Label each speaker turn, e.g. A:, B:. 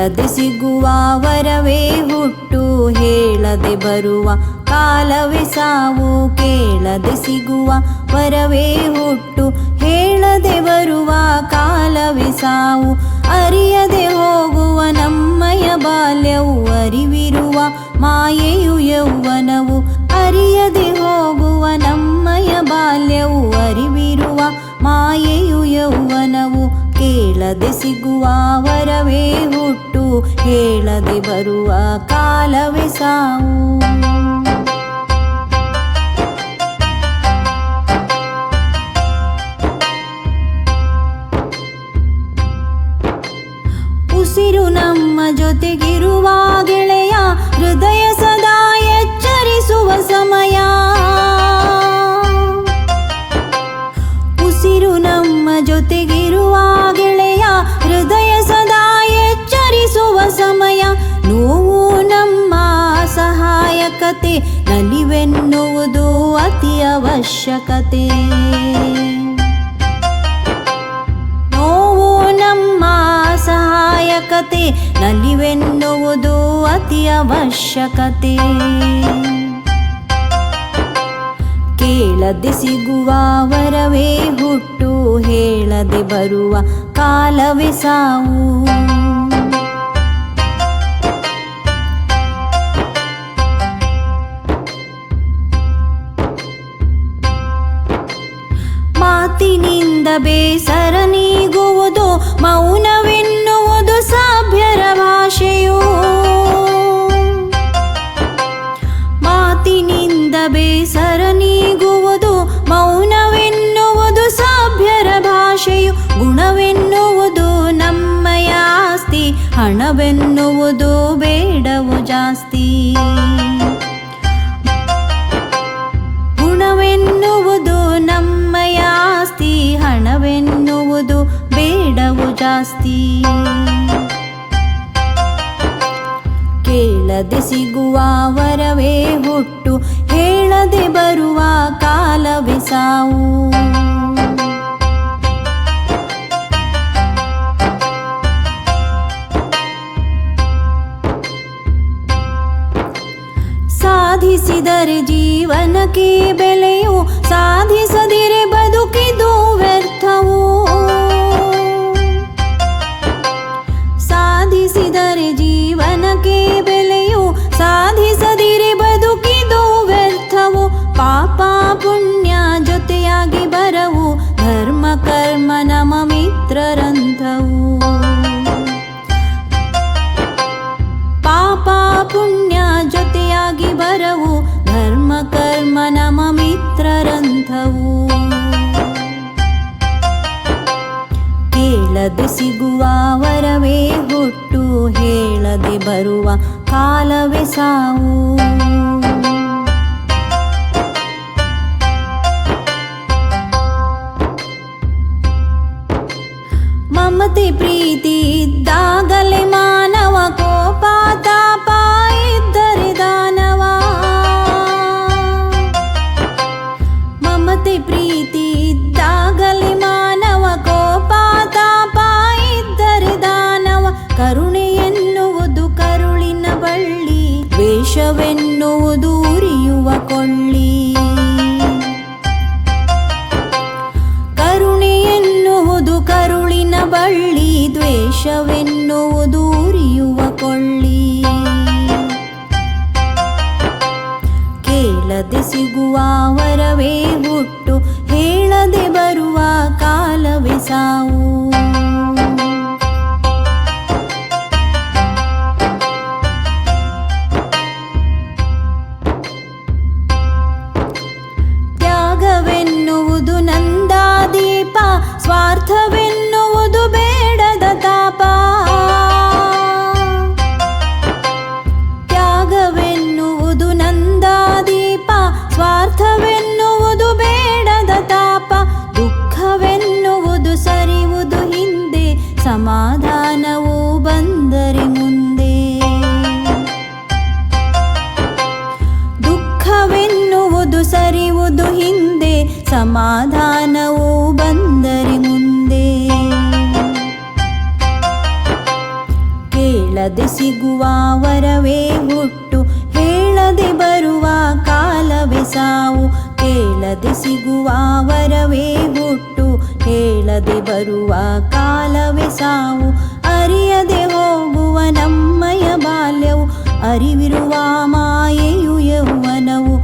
A: ಕೇಳದೆ ಸಿಗುವ ವರವೇ ಹುಟ್ಟು, ಹೇಳದೆ ಬರುವ ಕಾಲವೇ ಸಾವು. ಕೇಳದೆ ಸಿಗುವ ವರವೇ ಹುಟ್ಟು, ಹೇಳದೆ ಬರುವ ಕಾಲವೇ ಸಾವು. ಅರಿಯದೆ ಹೋಗುವ ನಮ್ಮಯ ಬಾಲ್ಯವು, ಅರಿವಿರುವ ಮಾಯೆಯು ಯೌವನವು. ಅರಿಯದೆ ಹೋಗುವ ನಮ್ಮಯ ಬಾಲ್ಯವು, ಅರಿವಿರುವ ಮಾಯೆಯು ಯೌವನವು. ಕೇಳದೆ ಸಿಗುವ ವರವೇ ಹುಟ್ಟು, ಹೇಳದೆ ಬರುವ ಕಾಲವೇ ಸಾವು. ಉಸಿರು ನಮ್ಮ ಜೊತೆಗಿರುವ ಗೆಳೆಯ, ಹೃದಯ ಸದಾ ಎಚ್ಚರಿಸುವ ಸಮಯ. ಉಸಿರು ನಮ್ಮ ಜೊತೆಗಿರುವ ಗೆಳೆಯ, ಹೃದಯ ಸದಾ ಎಚ್ಚರಿಸುವ ಸಮಯ. ನೋವು ನಮ್ಮ ಸಹಾಯಕತೆ, ನಲಿವೆನ್ನುವುದು ಅತಿ ಅವಶ್ಯಕತೆ. ನೋವು ನಮ್ಮ ಸಹಾಯಕತೆ, ನಲಿವೆನ್ನುವುದು ಅತಿ ಅವಶ್ಯಕತೆ. ಕೇಳದೆ ಸಿಗುವ ವರವೇ ಹುಟ್ಟು, ಹೇಳದೆ ಬರುವ ಕಾಲವೇ ಸಾವು. ಮಾತಿನಿಂದ ಬೇಸರ ನೀಗುವುದು, ಮೌನವೆನ್ನುವುದು ಸಭ್ಯರ ಭಾಷೆಯು. ಮಾತಿನಿಂದ ಬೇಸರ ನೀಗುವುದು, ಮೌನವೆನ್ನುವುದು ಸಭ್ಯರ ಭಾಷೆಯು. ಗುಣವೆನ್ನುವುದು ನಮ್ಮಯ ಆಸ್ತಿ, ಹಣವೆನ್ನುವುದು ಬೇಡವು ಜಾಸ್ತಿ. ಗುಣವೆನ್ನುವುದು ನಮ್ಮಯ ಆಸ್ತಿ, ಹಣವೆನ್ನುವುದು ಬೇಡವು ಜಾಸ್ತಿ. ಕೇಳದೆ ಸಿಗುವ ವರವೇ ಹುಟ್ಟು, ಹೇಳದೆ ಬರುವ ಕಾಲವೇ ಸಾವು. ಸಾಧಿಸಿದರೆ ಜೀವನಕ್ಕೆ ಬೆಲೆಯು, ಸಾಧಿಸದಿರೆ ಬದುಕಿದು ವ್ಯರ್ಥವು. ಸಾಧಿಸಿದರೆ ಜೀವನಕ್ಕೆ ಬೆಲೆಯು, ಸಾಧಿಸದಿರೆ ಬದುಕಿದು ವ್ಯರ್ಥವು. ಪಾಪ ಪುಣ್ಯ ಜೊತೆಯಾಗಿ ಬರವು, ಧರ್ಮ ಕರ್ಮ ನಮ ಮಿತ್ರರಂಥವು. ಪಾಪ ಪುಣ್ಯ ಜೊತೆಯಾಗಿ ಬರವು, ಧರ್ಮ ಕರ್ಮ ನಮ ಮಿತ್ರರಂಥವು. ಕೇಳದೆ ಸಿಗುವ ವರವೇ ಹುಟ್ಟು, ಹೇಳದೆ ಬರುವ ಕಾಲವೇ ಸಾವು. ಮಮತೆ ಪ್ರೀತಿ ಇದ್ದಾಗಲೇ ಮಾನವ, ಕೋಪ ತಾಪ ಇದ್ದರೆ ದಾನವ. ಮಮತೆ ಪ್ರೀತಿ ಇದ್ದಾಗಲೇ ಮಾನವ, ಕೋಪ ತಾಪ ಇದ್ದರೆ ದಾನವ. ಕರುಣೆ ಎನ್ನುವುದು ಕರುಳಿನ ಬಳ್ಳಿ, ದ್ವೇಷವೆನ್ನುವುದು ಉರಿಯುವ ಕೊಳ್ಳಿ. ಕರುಣೆ ಎನ್ನುವುದು ಕರುಳಿನ ಬಳ್ಳಿ, ದ್ವೇಷವೆನ್ನುವುದು ಉರಿಯುವ ಕೊಳ್ಳಿ. ಕೇಳದೆ ಸಿಗುವ ವರವೇ ಹುಟ್ಟು, ಹೇಳದೆ ಬರುವ ಕಾಲವೇ ಸಾವು. ತ್ಯಾಗವೆನ್ನುವುದು ನಂದಾದೀಪ, ಸ್ವಾರ್ಥವೆನ್ನುವುದು ಬೇಡದ ತಾಪ. ತ್ಯಾಗವೆನ್ನುವುದು ನಂದಾದೀಪ, ಸ್ವಾರ್ಥವೆನ್ನುವುದು ಬೇಡದ ತಾಪ. ದುಃಖವೆನ್ನುವುದು ಸರಿಯುವುದು ಹಿಂದೆ, ಸಮಾಧಾನವು ಬಂದರೆ ಮುಂದೆ. ದುಃಖವೆನ್ನುವುದು ಸರಿಯುವುದು ಹಿಂದೆ, ಸಮಾಧಾನವು ಬಂದರೆ ಮುಂದೆ. ಕೇಳದೆ ಸಿಗುವ ವರವೇ ಹುಟ್ಟು, ಹೇಳದೆ ಬರುವ ಕಾಲವೇ ಸಾವು. ಕೇಳದೆ ಸಿಗುವ ವರವೇ ಹುಟ್ಟು, ಹೇಳದೆ ಬರುವ ಕಾಲವೇ ಸಾವು. ಅರಿಯದೆ ಹೋಗುವ ನಮ್ಮಯ ಬಾಲ್ಯವು, ಅರಿವಿರುವ ಮಾಯೆಯು ಯೌವನವು.